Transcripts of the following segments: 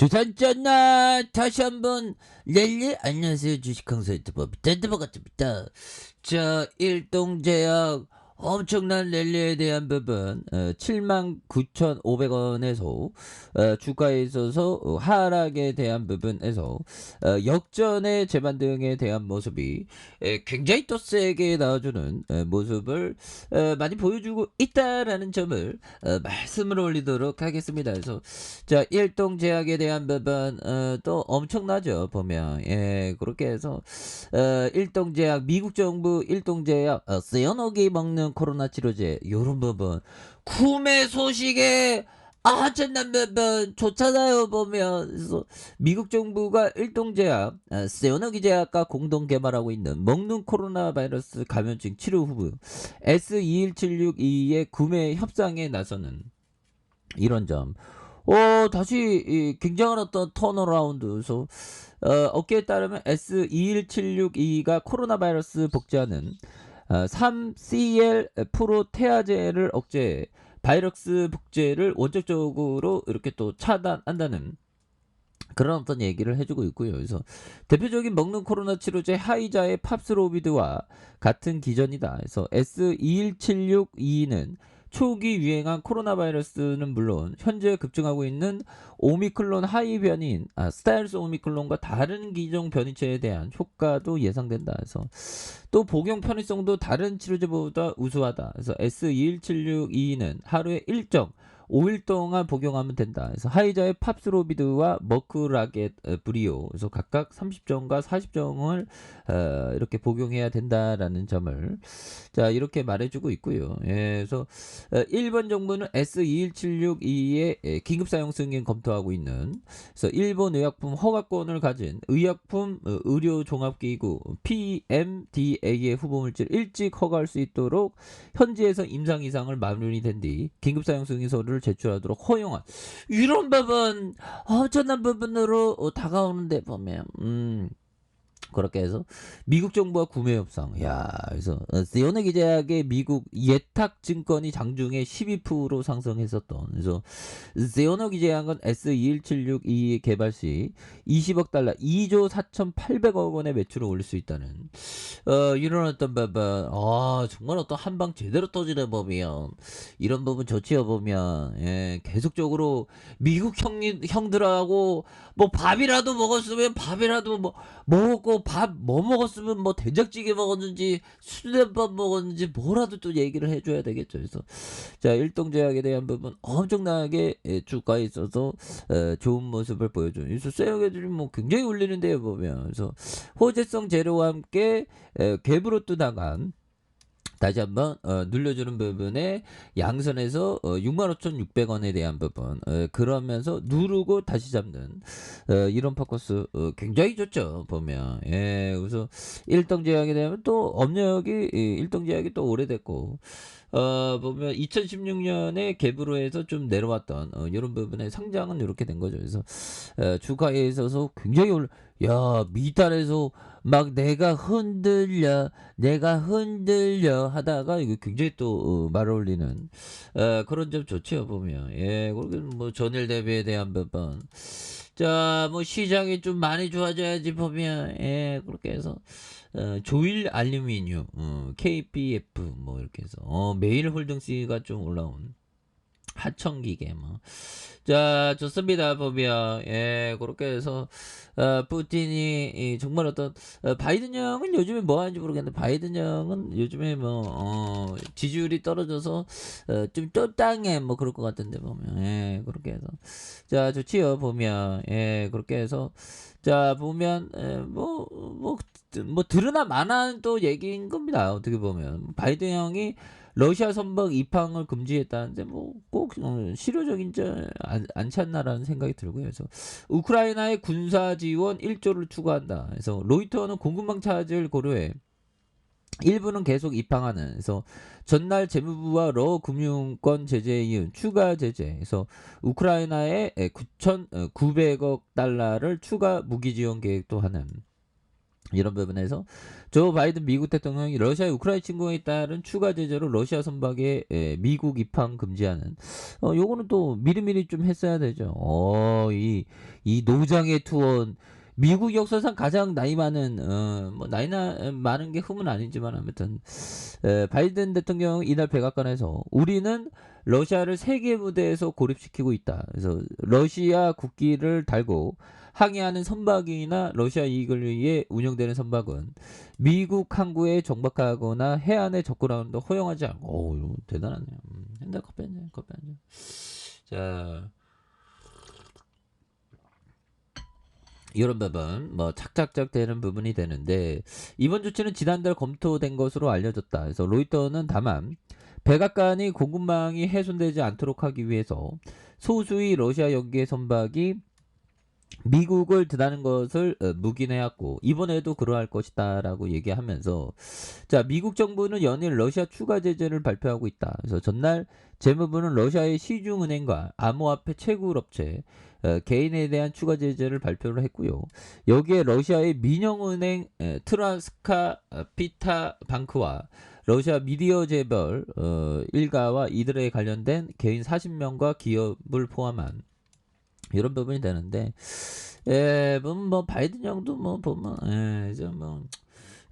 조선전나 다시 한번 랠리 안녕하세요. 주식강사 유튜버 비트엔드버 같습니다. 자, 일동제약 엄청난 랠리에 대한 부분 79,500원에서 주가에 있어서 하락에 대한 부분에서 역전의 재반등에 대한 모습이 굉장히 또 세게 나와주는 모습을 많이 보여주고 있다라는 점을 말씀을 올리도록 하겠습니다. 그래서 자, 일동제약에 대한 부분 또 엄청나죠. 보면 그렇게 해서 일동제약 미국 정부 일동제약 세어노기 먹는 코로나 치료제 요런 부분 구매 소식에 엄청난 부분 좋잖아요. 보면 그래서 미국 정부가 일동제약 세어노기 제약과 공동 개발하고 있는 먹는 코로나 바이러스 감염증 치료 후보 S21762의 구매 협상에 나서는 이런 점. 다시 굉장한 어떤 턴어라운드에서 업계에 따르면 S21762가 코로나 바이러스 복제하는 3CL 프로테아제를 억제해 바이러스 복제를 원격적으로 이렇게 또 차단한다는 그런 어떤 얘기를 해주고 있고요. 그래서 대표적인 먹는 코로나 치료제 하이자의 팝스로비드와 같은 기전이다. 그래서 S21762는 초기 유행한 코로나 바이러스는 물론 현재 급증하고 있는 오미클론 하이 변이인 스타일스 오미클론과 다른 기종 변이체에 대한 효과도 예상된다. 그래서 또 복용 편의성도 다른 치료제보다 우수하다. 그래서 S21762는 하루에 5일 동안 복용하면 된다. 그래서 하이자의 팝스로비드와 머크라겟 브리오 그래서 각각 30정과 40정을 이렇게 복용해야 된다라는 점을 자 이렇게 말해주고 있고요. 그래서 일본 정부는 S21762의 긴급 사용 승인 검토하고 있는 그래서 일본 의약품 허가권을 가진 의약품 의료종합기구 PMDA의 후보물질 일찍 허가할 수 있도록 현지에서 임상 이상을 마무리된 뒤 긴급 사용 승인서를 제출하도록 허용한 이런 부분 엄청난 부분으로 다가오는데 보면 그렇게 해서 미국 정부와 구매 협상. 야, 그래서 세오네기 제약의 미국 예탁 증권이 장중에 12% 상승했었던. 그래서 세오네기 제약은 S21762 개발 시 20억 달러, 2조 4,800억 원의 매출을 올릴 수 있다는 이런 어떤 부분. 정말 어떤 한방 제대로 터지는 법이요. 이런 부분 좋지요 보면 계속적으로 미국 형들하고 뭐 밥이라도 먹었으면 밥이라도 뭐 먹었고 밥 뭐 먹었으면 뭐 된장찌개 먹었는지 수제밥 먹었는지 뭐라도 또 얘기를 해줘야 되겠죠. 그래서 자 일동제약에 대한 부분 엄청나게 주가에 있어서 좋은 모습을 보여줘요. 그래서 쇠역애들이 뭐 굉장히 울리는데요 보면. 그래서 호재성 재료와 함께 갭으로 또 나간 다시 한번 눌려주는 부분에 양선에서 65,600원에 대한 부분 그러면서 누르고 다시 잡는 이런 포커스 굉장히 좋죠 보면. 그래서 일동제약에 대한 또 업력이 일동제약이 또 오래됐고 보면 2016년에 갭으로 해서 좀 내려왔던 이런 부분에 상장은 이렇게 된 거죠. 그래서 주가에 있어서 굉장히 야 미달에서 막 내가 흔들려 하다가 이거 굉장히 또 말 올리는 그런 점 좋죠 보면. 그리고 뭐 전일 대비에 대한 부분 자 뭐 시장이 좀 많이 좋아져야지 보면 그렇게 해서 조일 알루미늄 KPF 뭐 이렇게 해서 메일 홀딩스가 좀 올라온 하청기계 뭐. 자 좋습니다 보면. 그렇게 해서 푸틴이 정말 어떤 바이든 형은 요즘에 뭐 하는지 모르겠는데 바이든 형은 요즘에 뭐 지지율이 떨어져서 좀 쫄땅해 뭐 그럴 것 같은데 보면. 그렇게 해서 자 좋지요 보면. 그렇게 해서 자 보면 뭐 들으나 마나는 또 얘기인 겁니다. 어떻게 보면 바이든 형이 러시아 선박 입항을 금지했다는데 뭐 꼭 실효적이지 않지 않나라는 생각이 들고요. 그래서 우크라이나의 군사 지원 1조를 추가한다. 그래서 로이터는 공급망 차질을 고려해 일부는 계속 입항하는 그래서 전날 재무부와 러 금융권 제재에 이은 추가 제재 그래서 우크라이나에 9,900억 달러를 추가 무기 지원 계획도 하는 이런 부분에서 조 바이든 미국 대통령이 러시아의 우크라이나 침공에 따른 추가 제재로 러시아 선박에 미국 입항 금지하는 요거는 또 미리미리 좀 했어야 되죠. 이 이 노장의 투혼 미국 역사상 가장 나이 많은 뭐 나이나 많은 게 흠은 아니지만 아무튼 바이든 대통령 이날 백악관에서 우리는 러시아를 세계 무대에서 고립시키고 있다. 그래서 러시아 국기를 달고 항해하는 선박이나 러시아 이익을 위해 운영되는 선박은 미국 항구에 정박하거나 해안에 접근하는 데 허용하지 않고. 오, 이거 대단하네요. 한잔 커피 한 잔, 커피 한 잔. 자, 이런 부분 뭐 착착착 되는 부분이 되는데 이번 조치는 지난달 검토된 것으로 알려졌다. 그래서 로이터는 다만 백악관이 공급망이 훼손되지 않도록 하기 위해서 소수의 러시아 연계 선박이 미국을 드나는 것을 묵인해왔고 이번에도 그러할 것이다라고 얘기하면서 자 미국 정부는 연일 러시아 추가 제재를 발표하고 있다. 그래서 전날 재무부는 러시아의 시중은행과 암호화폐 채굴업체 개인에 대한 추가 제재를 발표를 했고요. 여기에 러시아의 민영은행 트라스카 피타 방크와 러시아 미디어 재벌 일가와 이들에 관련된 개인 40명과 기업을 포함한 이런 부분이 되는데 뭐 바이든 형도 뭐 보면 이제 뭐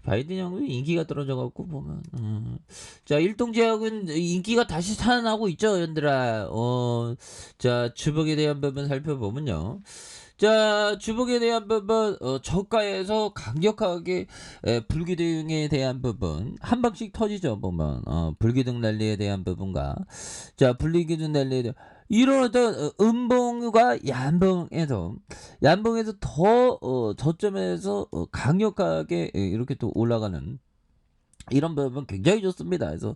바이든 형도 인기가 떨어져 갖고 보면 자 일동제약은 인기가 다시 살아나고 있죠 연들아. 자 주복에 대한 부분 살펴보면요. 자 주복에 대한 부분 저가에서 강력하게 불기둥에 대한 부분 한 방씩 터지죠 보면 불기둥 랠리에 대한 부분과 자 불기둥 랠리에 대한 이런 어떤 음봉과 얀봉에서 더 저점에서 강력하게 이렇게 또 올라가는 이런 부분 굉장히 좋습니다. 그래서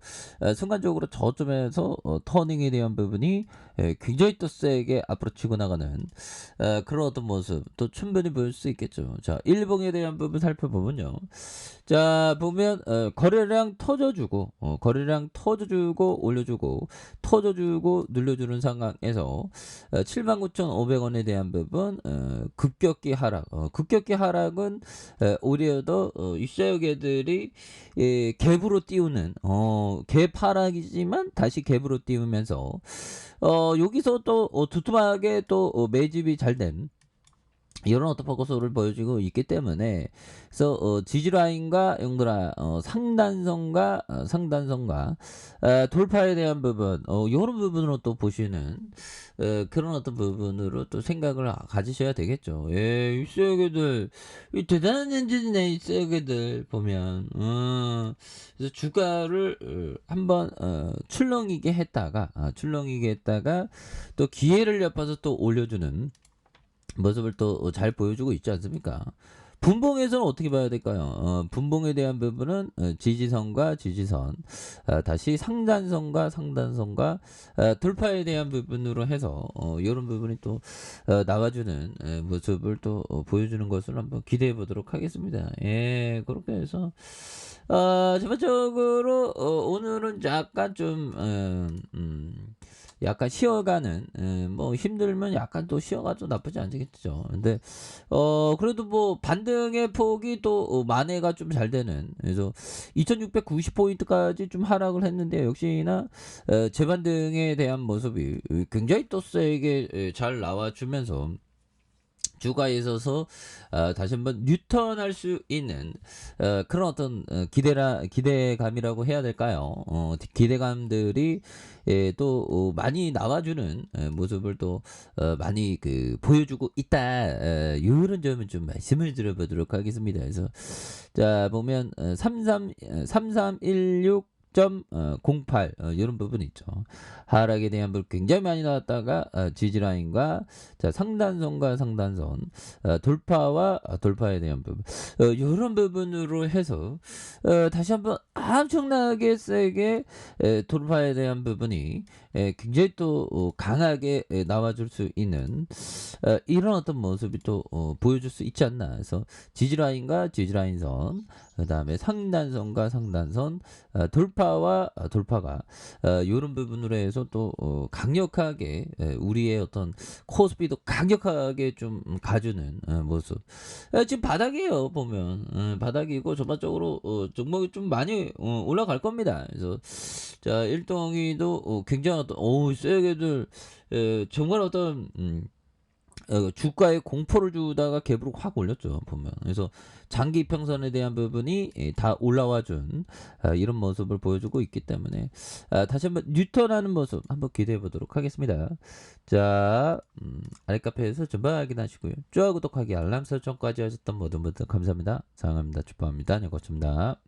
순간적으로 저점에서 터닝에 대한 부분이 굉장히 또 세게 앞으로 치고 나가는 그런 어떤 모습 또 충분히 보일 수 있겠죠. 자, 일봉에 대한 부분 살펴보면요. 자, 보면 거래량 터져주고 올려주고 터져주고 눌려주는 상황에서 79,500원에 대한 부분 급격히 하락. 급격히 하락은 오히려 더 이샤역애들이 갭으로 띄우는 갭 하락이지만 다시 갭으로 띄우면서 여기서 또 두툼하게 또 매집이 잘된 이런 어떤 포커스를 보여주고 있기 때문에 그래서 지지라인과 용도라 상단선과 돌파에 대한 부분 이런 부분으로 또 보시는 그런 어떤 부분으로 또 생각을 가지셔야 되겠죠. 예, 이 쇠괴들 대단한 엔진이네 이 쇠괴들 보면 그래서 주가를 한번 출렁이게 했다가 또 기회를 엿봐서 또 올려주는 모습을 또 잘 보여주고 있지 않습니까? 분봉에서는 어떻게 봐야 될까요? 분봉에 대한 부분은 지지선과 지지선, 다시 상단선과 돌파에 대한 부분으로 해서 이런 부분이 또 나와주는 모습을 또 보여주는 것을 한번 기대해 보도록 하겠습니다. 예, 그렇게 해서 전반적으로 오늘은 약간 좀 약간 쉬어가는 뭐 힘들면 약간 또 쉬어가도 나쁘지 않겠죠. 근데 그래도 뭐 반등의 폭이 또 만회가 좀 잘 되는 그래서 2690포인트까지 좀 하락을 했는데 역시나 재반등에 대한 모습이 굉장히 또 세게 잘 나와주면서 주가에 있어서 다시 한번 뉴턴할 수 있는 그런 어떤 기대감이라고 해야 될까요? 기대감들이 또 많이 나와주는 모습을 또 많이 보여주고 있다. 이런 점은 좀 말씀을 드려보도록 하겠습니다. 그래서 자 보면 3316 08 이런 부분이 있죠. 하락에 대한 부분 굉장히 많이 나왔다가 지지라인과 자 상단선과 상단선 돌파와 돌파에 대한 부분 이런 부분으로 해서 다시 한번 엄청나게 세게 돌파에 대한 부분이 굉장히 또 강하게 나와줄 수 있는 이런 어떤 모습이 또 보여줄 수 있지 않나. 그래서 지지라인과 지지라인선 그 다음에 상단선과 상단선 돌파와 돌파가 이런 부분으로 해서 또 강력하게 우리의 어떤 코스피도 강력하게 좀 가주는 모습. 지금 바닥이에요 보면 바닥이고 전반적으로 종목이 좀 많이 올라갈 겁니다. 그래서 자 일동이도 굉장히 어떤 세게들 정말 어떤 주가에 공포를 주다가 갭으로 확 올렸죠 보면. 그래서 장기 이평선에 대한 부분이 다 올라와 준 이런 모습을 보여주고 있기 때문에 다시 한번 뉴턴하는 모습 한번 기대해 보도록 하겠습니다. 자, 아랫카페에서 전방 확인하시고요. 좋아요, 구독하기, 알람 설정까지 하셨던 모든 분들 감사합니다. 사랑합니다. 축복합니다. 네, 고맙습니다.